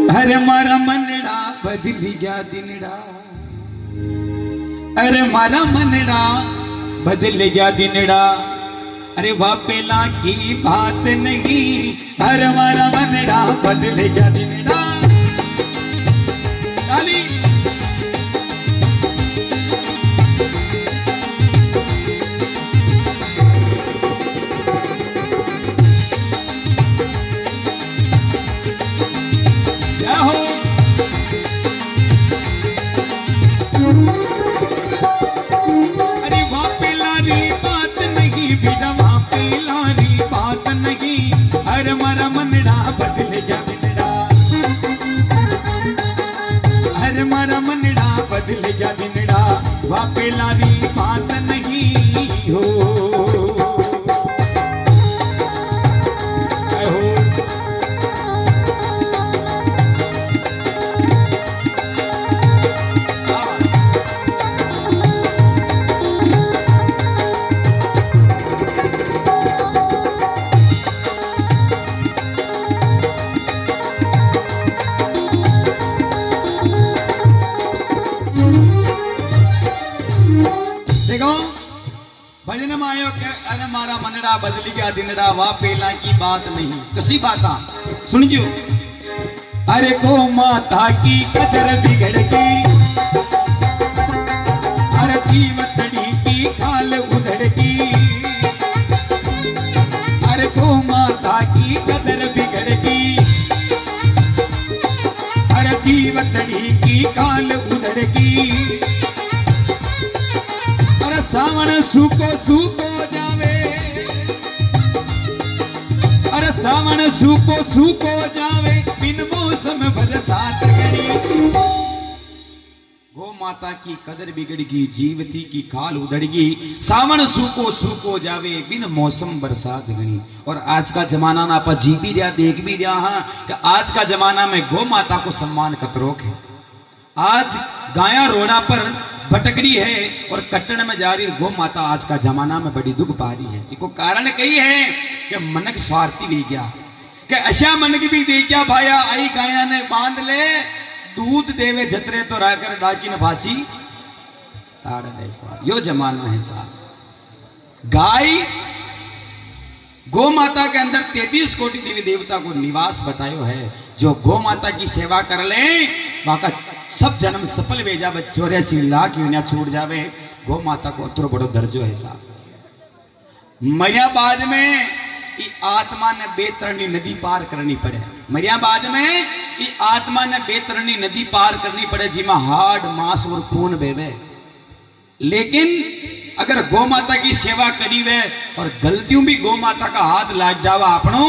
अरे मारा मनड़ा बदली गया दिनड़ा, अरे मारा मनड़ा बदल गया दिनड़ा, अरे वापेला की बात नहीं, अरे मारा मनड़ा बदल गया दिनड़ा। ताली बदल गया दिनड़ा, वापेलारी बात नहीं हो। भजन मायो के अरे मारा मनड़ा बदल गया दिनड़ा, वाह पेला की बात नहीं। कसी बाता सुन जो, अरे गो माता की कदर बिगड़ गई, अरे जीवतड़ी की खाल उधड़ गई, अरे गो माता की कदर बिगड़ गई, अरे जीवतड़ी की खाल उधड़ गई, सावन सूको सूको जावे, अरे सावन सूको सूको जावे, बिन मौसम बरसात गड़ी। गो माता की कदर बिगड़गी, जीवती की खाल उधड़गी, सावन सूको सूको जावे, बिन मौसम बरसात गणी। और आज का जमाना ना आप जी भी रहा देख भी रहा हाँ कि आज का जमाना में गो माता को सम्मान कतरोक है। आज गाया रोड़ा पर भटक रही है और कट्टण में जा रही गो माता आज का जमाना में बड़ी दुख पा रही है। इसको कारण कही है कि मनक स्वार्थी ले गया, कि अशा मनक भी दे क्या भाया, आई गाया ने बांध ले, दूध देवे जतरे तो राकर डाकी न भाची ताड़ ऐसा। यो जमाना है साहब। गाय गो माता के अंदर 33 कोटि देवी देवता को निवास बतायो है। जो गो माता की सेवा कर ले वहां सब जन्म सफल वे जावे, 84 लाख यूनिया छूट जावे। गो माता को अतरो बड़ो दर्जो है साहब। मरिया बाद में आत्मा ने बेतरणी नदी पार करनी पड़े, मरिया बाद में आत्मा ने बेतरणी नदी पार करनी पड़े, जिमा हाड मांस और खून बेवे। लेकिन अगर गौ माता की सेवा करी वे और गलतियों भी गौ माता का हाथ लाग जावा आपनो,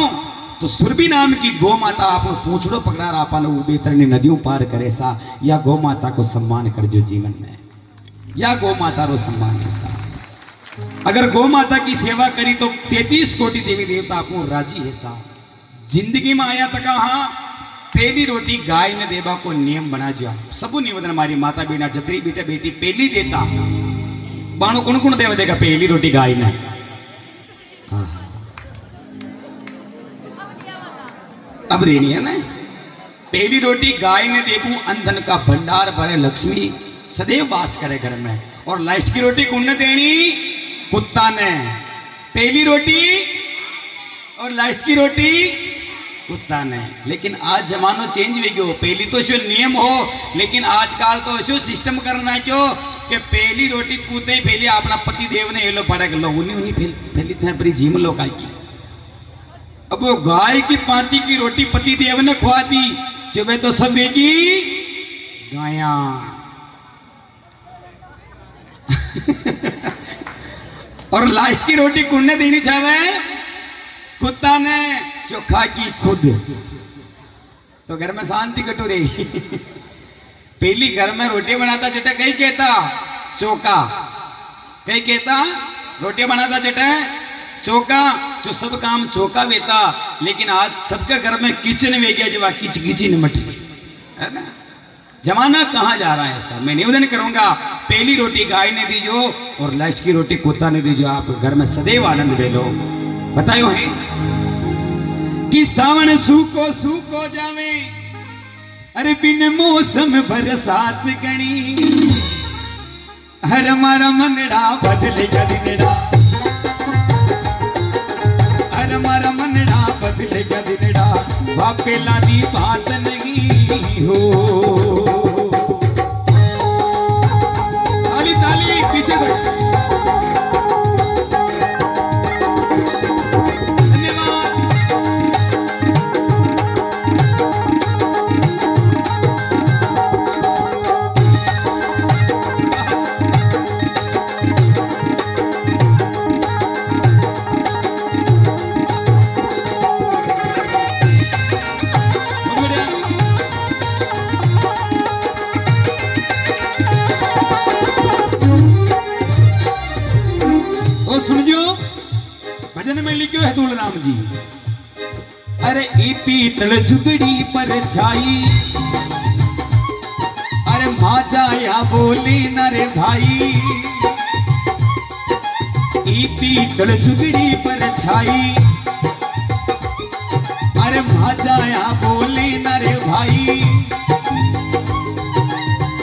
तो सुरभि नाम की गौ माता आपनो पूछड़ो पकड़ा आपन बेतरणी नदियों पार करे सा। या गौ माता को सम्मान कर जो जीवन में, या गौ माता रो सम्मान है सा। अगर गौ माता की सेवा करी तो 33 कोटि देवी देवता आपको राजी है सा। जिंदगी में आया तक हाँ पहली रोटी गाय ने देवा को नियम बना जा। सबू निवेदन मारी माता बिना जतरी बेटा बेटी पहली देता बाणो कौन कौन देवा देगा पहली रोटी गाय ने। अब देनी है ना पहली रोटी गाय ने देवू, अंधन का भंडार भरे, लक्ष्मी सदैव वास करे घर में। और लास्ट की रोटी कौन ने देनी? कुत्ता ने। पहली रोटी और लास्ट की रोटी कुत्ता ने। लेकिन आज जमानो चेंज हो गयो। पहली तो शो नियम हो, लेकिन आजकल तो शो सिस्टम करना है क्यों कि पहली रोटी पूते ही फैली अपना पति देव ने ये लो पड़े लो उन्हीं फैली थे अपनी जीम लो गाय की। अब वो गाय की पांती की रोटी पति देव ने खुआ दी, चुबे तो सब वेगी गाया। और लास्ट की रोटी कौन ने देनी चाहे? कुत्ता ने। चोखा की खुद। तो घर में शांति कटो रही। पहली घर में रोटी बनाता जटा कहीं कहता चौका, कहीं कहता रोटी बनाता जटा चौका, जो सब काम चौका बेता। लेकिन आज सबके घर में किचन वे गया, जो किच किचन मटी है ना। जमाना कहाँ जा रहा है ऐसा। मैं निवेदन करूंगा पहली रोटी गाय ने दीजो और लास्ट की रोटी कुत्ता ने दीजो। आप घर में सदैव आनंद ले लो। बतायो है कि सावन सूको सूको जावे, अरे बिन मौसम बरसात गणी, हर मारा मनड़ा बदले का दिनड़ा, हर मारा मनड़ा बदले का दिनड़ा, वापेला दी बात नहीं हो। ताली ताली पीछे कोई। भजन में लिखो है तुलराम जी, अरे ई पीतल झुगड़ी पर छाई, अरे माँ जाया बोले न रे भाई, ई पीतल झुगड़ी पर छाई, अरे माँ जाया बोले न रे भाई,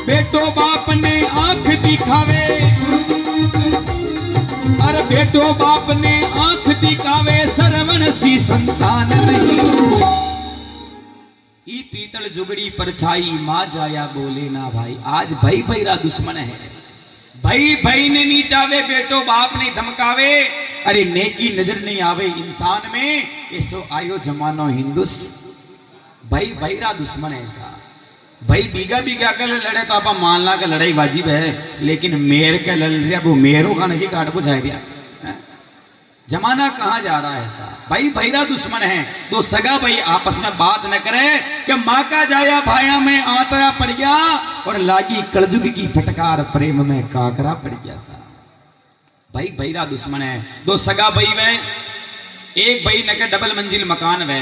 बेटो बाप ने आंख दिखावे, अरे बेटो बाप ने आंख दिखावे, सरवण सी संतान नहीं। ई पीतल जुगड़ी पर छाई, माँ जाया बोले ना भाई। आज भाई भैरा दुश्मन है, भाई भाई ने नीचावे, बेटो बाप ने धमकावे, अरे नेकी नजर नहीं आवे इंसान में, ऐसो आयो जमानो हिंदुस। भाई भैरा दुश्मन है ऐसा। भाई बीघा बीघा के लड़े तो आप मान ला के लड़ाई वाजिब है, लेकिन मेर के लड़ रहा वो मेरो का नहीं काट बुझाए दिया। जमाना कहाँ जा रहा है ऐसा। भाई भैरा दुश्मन है, दो सगा भाई आपस में बात न करे कि माँ का जाया भाया में आंतरा पड़ गया, और लागी कलजुग की फटकार, प्रेम में काकरा पड़ गया सा। भाई भैरा दुश्मन है, दो सगा भाई वे, एक भाई न के डबल मंजिल मकान वे,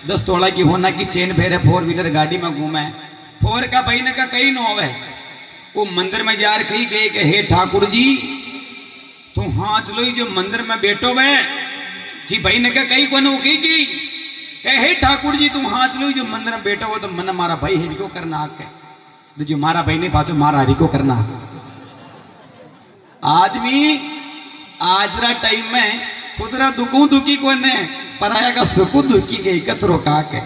10 तोला की होना की चेन फेरे, 4 व्हीलर गाड़ी में घूमे, 4 का भाई न का कई नो है, वो मंदिर में जा कही गए कि हे ठाकुर जी तू हाथ लो जो मंदिर में बैठो वे जी, भाई ने कहा कहीं को की कहे हे ठाकुर जी तू हाथ लो जो मंदिर में बैठो हो, तो मन मारा भाई हरि को करना आग तो जो मारा भाई ने पाचो मारा हरि को करना। आदमी आजरा टाइम में खुदरा दुखू दुखी को ने पराया का सुखू दुखी के एकत्रो का के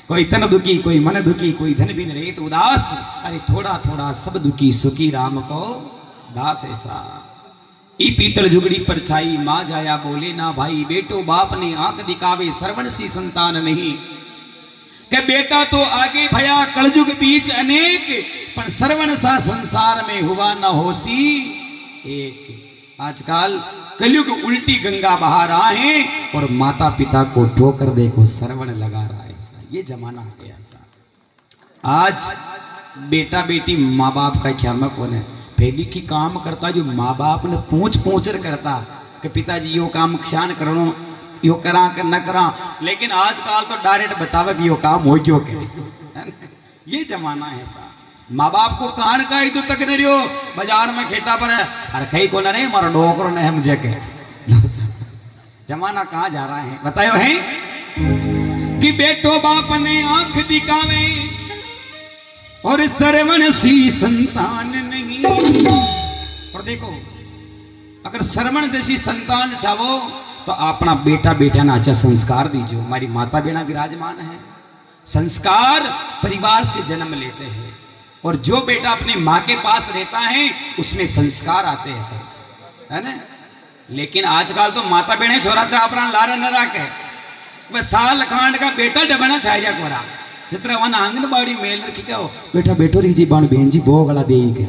कोई तन दुखी, कोई मन दुखी, कोई धन भी नहीं तो उदास, अरे थोड़ा थोड़ा सब दुखी, सुखी राम को दास ऐसा। ई पीतल जुगड़ी पर छाई, माँ जाया बोले ना भाई, बेटो बाप ने आंख दिखावे, सरवण सी संतान नहीं। के बेटा तो आगे भया कलजुग बीच अनेक, पर सरवण सा संसार में हुआ न होसी एक। आजकल कलयुग उल्टी गंगा बहा रहा है, और माता पिता को ठोकर देखो सरवण लगा रहा है ऐसा। ये जमाना है ऐसा। आज बेटा बेटी माँ बाप का ख्याल में कौन है, पहली की काम करता जो माँ बाप ने पूछ पूछर करता कि पिताजी यो काम क्षान करो, यो करा कर न करा, लेकिन आजकल तो डायरेक्ट बतावे कि यो काम हो क्यों के। ये जमाना है ऐसा। माँ बाप को कान का ही तो तक नहीं रहो, बाजार में खेता पर है, अरे कहीं को नहीं हमारा डोकरो ने हम जगह। जमाना कहाँ जा रहा है बतायो है कि बेटो बाप ने आंख दिखावे, और सरवण सी संतान नहीं। और देखो अगर सरवण जैसी संतान चाहो तो अपना बेटा बेटा ना अच्छा संस्कार दीजिए। हमारी माता बिना विराजमान है, संस्कार परिवार से जन्म लेते हैं, और जो बेटा अपनी माँ के पास रहता है उसमें संस्कार आते हैं सब, है ना। लेकिन आजकल तो माता बहने छोरा चा अपना लारा न रखे, वह साल खांड का बेटा डबना छाया कोरा जितना वन आंगनबाड़ी मेल रखी क्या हो बेटा बेटो रही जी बन बहन जी बो गला दे के।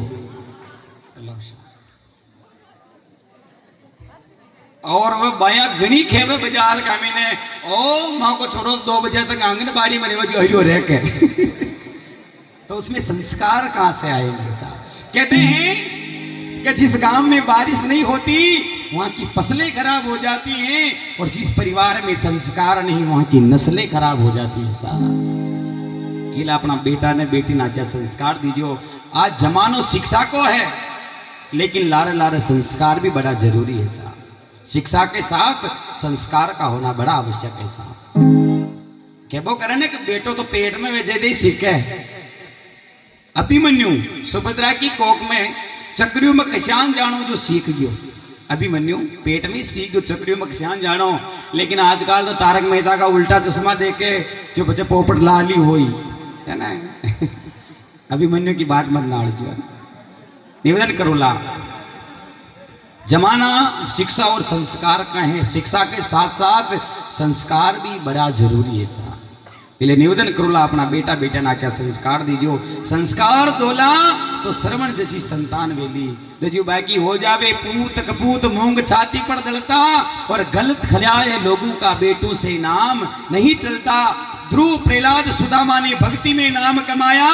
और वो बाया घनी खेवे बाजार का मैंने ओ माँ को छोड़ो 2 बजे तक आंगनबाड़ी में जो हरियो रह के तो उसमें संस्कार कहाँ से आएंगे साहब। कहते हैं कि जिस गांव में बारिश नहीं होती वहां की फसलें खराब हो जाती हैं, और जिस परिवार में संस्कार नहीं वहां की नस्लें खराब हो जाती है साहब। ये अपना बेटा ने बेटी नाचा संस्कार दीजिए। आज जमानो शिक्षा को है, लेकिन लारे लारे संस्कार भी बड़ा जरूरी है साहब। शिक्षा के साथ संस्कार का होना बड़ा आवश्यक है साहब। कहबो करे ने कि बेटो तो पेट में वेजे दे सीखे। अभिमन्यु सुभद्रा की कोक में चक्रियों में कश्यान जानो जो सीख गयो। अभिमन्यु पेट में सीख गयो, चक्रियों में कश्यान जानो। लेकिन आजकल तो तारक मेहता का उल्टा चश्मा देके जो बच्चे पोपट लाली होई है ना। अभिमन्यु की बात मत नाड़ जो निवेदन करोला। जमाना शिक्षा और संस्कार का है, शिक्षा के साथ साथ संस्कार भी बड़ा जरूरी है सा। इसलिए निवेदन करोला अपना बेटा बेटा ना क्या संस्कार दीजो। संस्कार दोला तो श्रवण जैसी संतान वेली जो बाकी हो जावे पूत कपूत मूंग छाती पर दलता और गलत खलियाए लोगों का बेटों से नाम नहीं चलता। ध्रुव प्रहलाद सुदामा ने भक्ति में नाम कमाया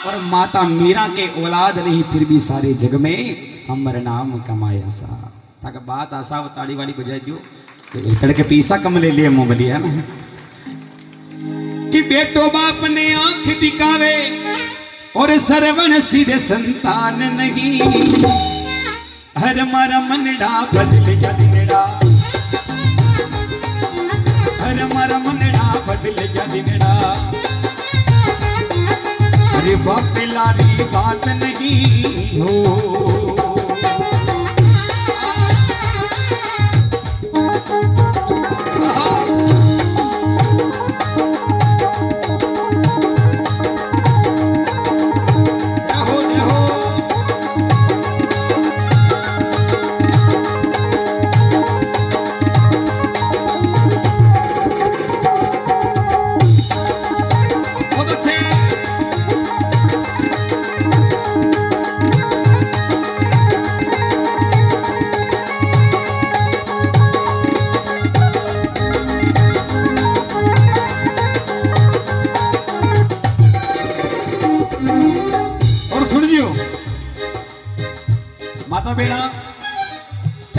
और माता मीरा के औलाद नहीं फिर भी सारे जग में हमर नाम कमाया सा। ताकि बात आशा ताली वाली बजाय जो कड़के पीसा कम ले लिए मोबली है ना कि बेटो बाप ने आंख दिखावे और सरवण सीधे संतान नहीं। हर मारा मनड़ा बदल गया दिनड़ा, हर मारा मनड़ा बदल गया दिनड़ा। अरे बाप लारी बात नहीं हो।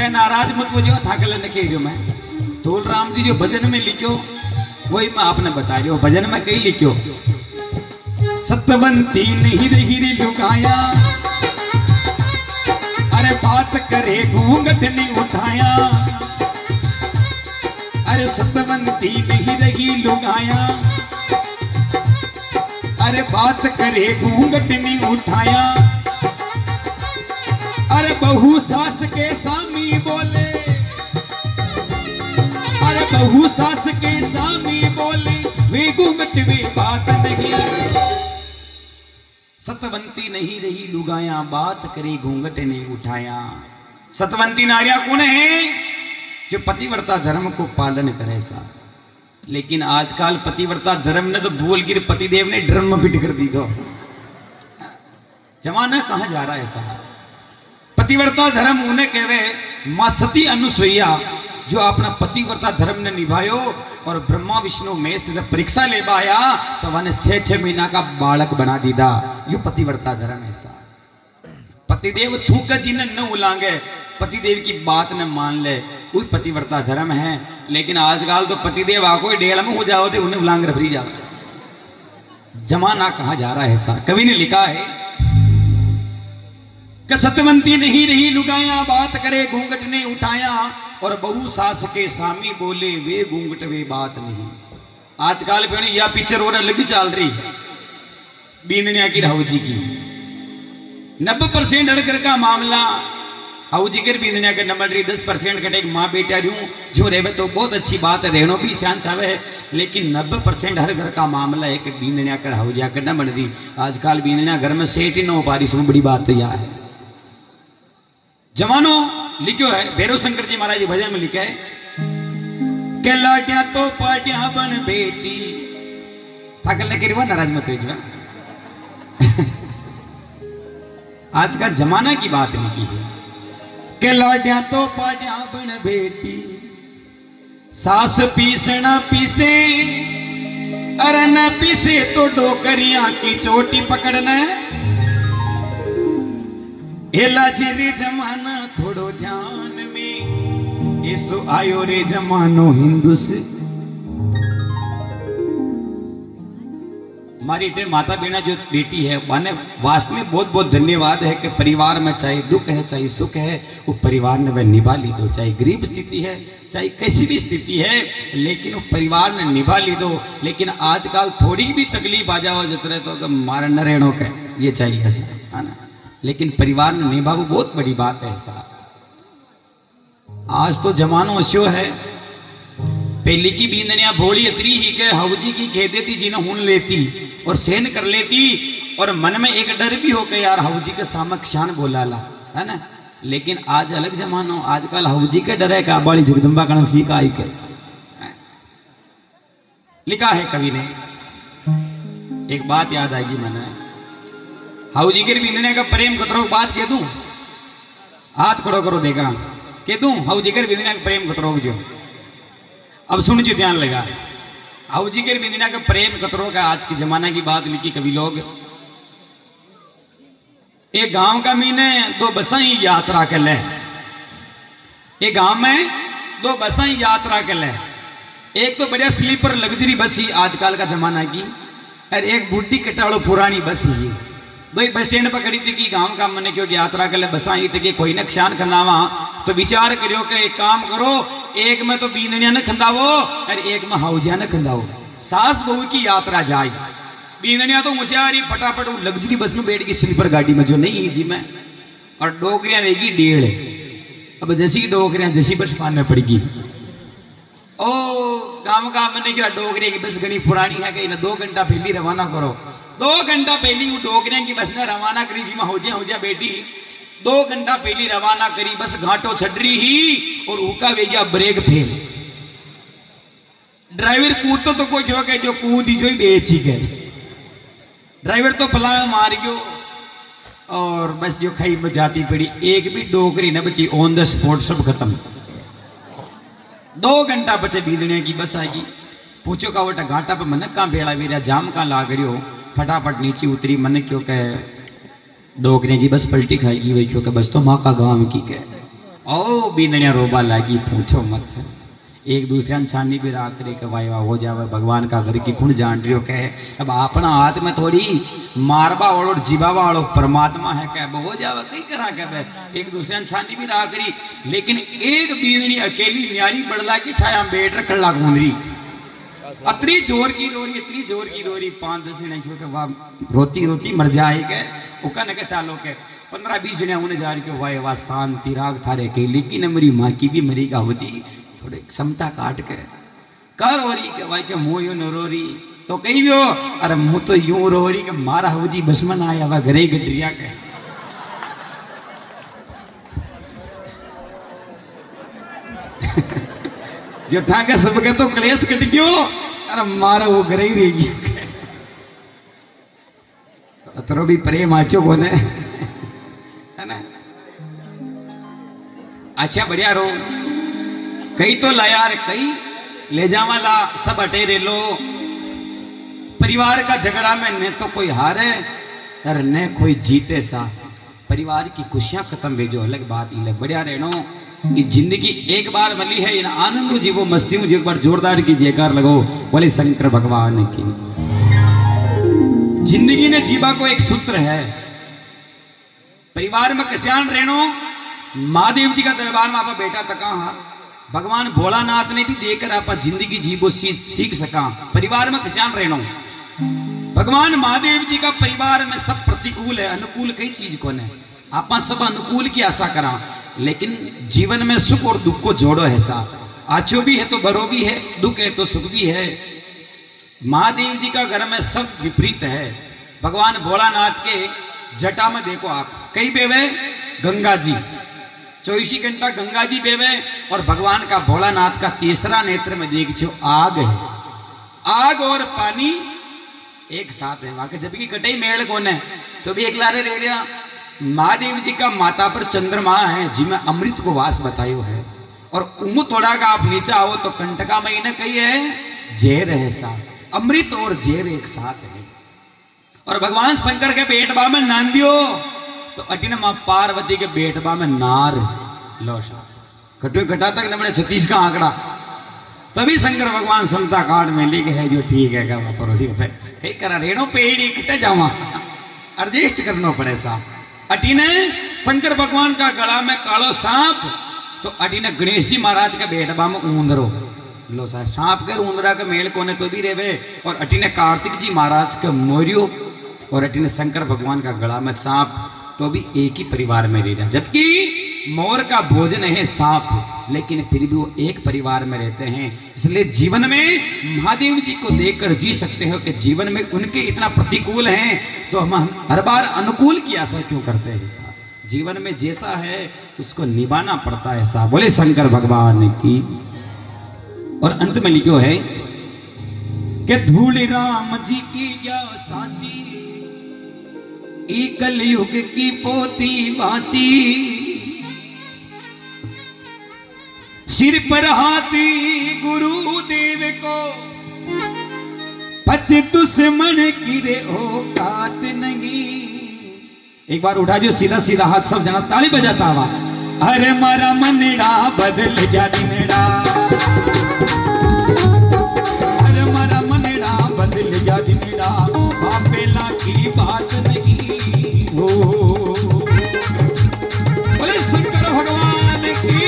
नाराज मत हो जाओ, थाकल नहीं जो मैं तुल राम जी जो भजन में लिखो वही मैं आपने बता रही हूँ। भजन में कई लिखो सतवंती नहीं रही लुगाया, अरे बात करे घूंघट नहीं उठाया। अरे सतवंती नहीं रही लुगाया, अरे बात करे घूंघट नहीं उठाया। अरे बहू सास के सामी बोले, अरे बहू सास के सामी बोले वे घूंघट वे बात नहीं। सतवंती नहीं रही लुगाया, बात करे घूंघट ने उठाया। सतवंती नारियां कौन है? जो पतिव्रता धर्म को पालन करे सा। लेकिन आजकल पतिव्रता धर्म ने तो भूल गिर पतिदेव ने ड्रम फिट कर दी। दो जमाना कहां जा रहा है ऐसा? पतिव्रता धर्म उन्हें कहवे मां सती अनुसुईया जो अपना पतिव्रता धर्म ने निभायो और ब्रह्मा विष्णु महेश से परीक्षा ले पाया तो वह 6-6 महीना का बालक बना दीदा। यो पतिव्रता धर्म ऐसा। पतिदेव थूक जिन्हें न उलांगे, पतिदेव की बात न मान ले, वही पतिव्रता धर्म है। लेकिन आजकल तो पतिदेव आको डेल में हो जाओ तो उन्हें उलांग रफरी जाओ। जमाना कहां जा रहा है ऐसा? कवि ने लिखा है कि सतवंती नहीं रही लुगाया, बात करे घूंघट ने उठाया। और बहु सास के सामी बोले वे घूंघट वे बात नहीं। आजकल पे यह पिक्चर और अलग चल रही बींदनिया की राहु जी की 90% अड़कर का मामला हाउ जी कर बींदनिया के नंबर 10% कटे माँ बेटा रू जो रहे तो बहुत अच्छी बात है, रहनो भी शान चाहे। लेकिन 90% हर घर का मामला है कि बींदनिया कर हाउ जा कर न बन रही। आजकल बींदनिया घर में सेठ ही न हो पा रही, इसमें बड़ी बात तो यह है। जमानो लिखो है भैरव शंकर जी महाराज भजन में लिखा है के लाड्या तो पाड्या बन बेटी। थाकल ने करी नाराज मत हो। आज का जमाना की बात लिखी है के लाड्या तो पाड्या बन बेटी। सास पीसना पीसे अरे न पीसे तो डोकरिया की चोटी पकड़ना। हेला जी रे जमाना थोड़ो ध्यान में, ऐसो आयो रे जमानो हिंदू से। हमारी इतने माता बहना जो बेटी है माने वास्तव में बहुत बहुत धन्यवाद है कि परिवार में चाहे दुख है चाहे सुख है वो परिवार ने वह निभा ली दो, चाहे गरीब स्थिति है चाहे कैसी भी स्थिति है लेकिन वो परिवार ने निभा ली दो। लेकिन आजकल थोड़ी भी तकलीफ आ जाओ जतरे तो मारा न रहनो के ये चाहिए ऐसा है ना, लेकिन परिवार ने निभा वो बहुत बड़ी बात है साहब। आज तो जमानो अस्यो है, पहली की बींदनिया भोली अतरी ही के हवजी की कह देती जिन्हें हुन लेती और सहन कर लेती और मन में एक डर भी हो के यार हवजी के सामने क्षान बोला ला है ना। लेकिन आज अलग जमानो, आजकल हवजी के डर है का बड़ी जगदम्बा कणक सी का आई के लिखा है कवि ने। एक बात याद आएगी मैंने हवजी के बींदनिया का प्रेम कतरो बात कह दूं, हाथ खड़ो करो देखा कह दूं हवजी के बींदनिया का प्रेम कतरो जो अब सुन जो ध्यान लगा। हाउजी के बिंदिना का प्रेम कतरों का आज के जमाना की बात लिखी कवि लोग। एक गांव का मीने दो बसा ही यात्रा कर ले, एक गांव में दो बसा ही यात्रा कर ले। एक तो बढ़िया स्लीपर लग्जरी बस ही आजकल का जमाना की और एक बुढ़ी कटाड़ो पुरानी बस ही। दो बस स्टैंड पर खड़ी थी कि गांव का मैंने क्योंकि यात्रा कर ले बसा ही थी कि कोई न क्षान खनावा तो विचार करियो कि एक काम करो एक में तो बींदनिया न खंदावो और एक में हाउजिया न खंदावो। सास बहू की यात्रा जाए, बींदनिया तो होशियारी फटाफट लग्जरी बस में बैठ गई स्लीपर गाड़ी में जो नहीं है जी में, और डोकरियां रहेगी 1.5। अब जैसी की डोकरियां जैसी बस पान में पड़ेगी ओ गांव का मैंने क्या डोकरिया की बस घनी पुरानी है कि 2 घंटा पहले रवाना करो। 2 घंटा पहले वो डोकरिया की बस में रवाना करी जी में हो जा बेटी 2 घंटा पहले रवाना करी बस घाटो छडरी ही और ऊका वे गया ब्रेक फेल। ड्राइवर कूदतो तो कोई जो के जो कूद ही जो ही बेची गए, ड्राइवर तो पला मार गयो और बस जो खाई में जाती पड़ी एक भी डोकरी न बची, ऑन द स्पॉट सब खत्म। 2 घंटा बचे बीदने की बस आएगी। पूछो का वोटा घाटा पर मन कहाँ भेड़ा मेरा जाम कहाँ लाग रही हो, फटाफट नीचे उतरी मन क्यों कह डोकरे की बस पलटी खाएगी वही क्यों बस तो माँ का गांव की कह ओ बींदनिया रोबा लागी पूछो मत। एक दूसरे छानी भी राख रहे के वाई वाह हो जावे भगवान का घर की खुण जान रही हो कहे अब अपना हाथ में थोड़ी मारबा वालो जीवावा वालो परमात्मा है कह हो जावे कई करा कह एक दूसरे छानी भी राख रही। लेकिन एक बींदनी अकेली न्यारी बड़ला की छाया बैठ रख ला घूंदरी अतरी जोर की रोरी इतनी जोर की रोरी 5-10 जने क्यों वाह रोती रोती मर जाए के उका न के चालो के 15-20 जने उन्हें जा रही वाह वाह शांति राग थारे के। लेकिन मेरी माँ की भी मरी का होती थोड़े क्षमता काट के कर हो रही के भाई के मुँह यूं न रो रही तो कही भी हो अरे मुँह तो यूं रो रही के मारा होती बसमन आया वह घरे गडरिया के जो था के सब के तो क्लेश कट गयो अरे मारा वो घरे ही रह गया अतरो भी प्रेम आचो कोने है ना। अच्छा बढ़िया रो कई तो ला यार कई ले जावा ला सब हटे रे लो। परिवार का झगड़ा में न तो कोई हारे और न कोई जीते सा परिवार की खुशियां खत्म भेजो अलग बात ही बढ़िया रहनो। ये जिंदगी एक बार मिली है इन आनंद जीवो मस्ती में एक बार जोरदार की जयकार लगो बोले शंकर भगवान की। जिंदगी ने जीवा को एक सूत्र है परिवार में कस्यान रहनो। महादेव जी का दरबार में आप बेटा तका भगवान भोलानाथ ने भी देकर आप जिंदगी जीवो सीख सका परिवार में कस्यान रहनो। भगवान महादेव जी का परिवार में सब प्रतिकूल है अनुकूल कई चीज को ने आप सब अनुकूल की आशा करा लेकिन जीवन में सुख और दुख को जोड़ो है साथ आचो भी है तो बरो भी है दुख है तो सुख भी है। महादेव जी का घर में सब विपरीत है। भगवान भोलानाथ के जटा में देखो आप कई बेवे गंगा जी 24 घंटा गंगा जी बेवे और भगवान का भोलानाथ का तीसरा नेत्र में देखो आग है। आग और पानी एक साथ है वहां के जबकि कटई मेल कौन है तो भी एक लारे रह गया। महादेव जी का माता पर चंद्रमा है जिसमें अमृत को वास बतायो है और उमु थोड़ा का आप नीचे आओ तो कंटका महीने कही है जेर है साथ अमृत और जेर एक साथ है। और भगवान शंकर के बेटबा में नांदियो तो अटिन मां पार्वती के बेटबा में नार लो सा कटो घटा तक न 36 का आंकड़ा तभी शंकर भगवान समता काट में लिखे है जो ठीक है का परोली कहीं करा रेणो पेड़ी किटे जावा एडजस्ट करना पड़े साहब। अटी ने शंकर भगवान का गला में कालो सांप, तो अटी ने गणेश जी महाराज का बेटबा में ऊंदरो लो साहब सांप कर ऊंदरा का मेल कोने तो भी रेवे, और अटी ने कार्तिक जी महाराज का मोरियो, और अटी ने शंकर भगवान का गला में सांप, तो भी एक ही परिवार में रह रहा। जबकि मोर का भोजन है सांप, लेकिन फिर भी वो एक परिवार में रहते हैं। इसलिए जीवन में महादेव जी को देखकर जी सकते हो कि जीवन में उनके इतना प्रतिकूल हैं तो हम हर बार अनुकूल की आशा क्यों करते हैं साहब। जीवन में जैसा है उसको निभाना पड़ता है साहब। बोले शंकर भगवान की। और अंत में लिखो है कि धूल राम जी की क्या साची, कलयुग की पोती बाची, सिर पर हाथी गुरुदेव को, पच दुश्मन की रे औकात नहीं। एक बार उठा जो सीधा सीधा हाथ सब जना ताली बजाता हुआ। अरे मारा मनड़ा बदल गया दिनड़ा, अरे मारा मनड़ा बदल गया दिनड़ा, पेला की बात नहीं हो। बोले शंकर भगवान की।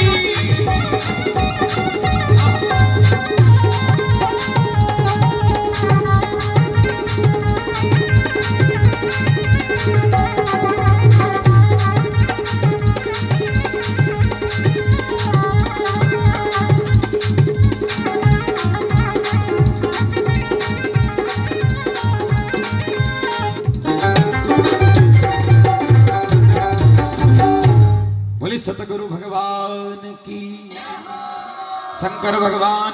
सतगुरु भगवान की, शंकर भगवान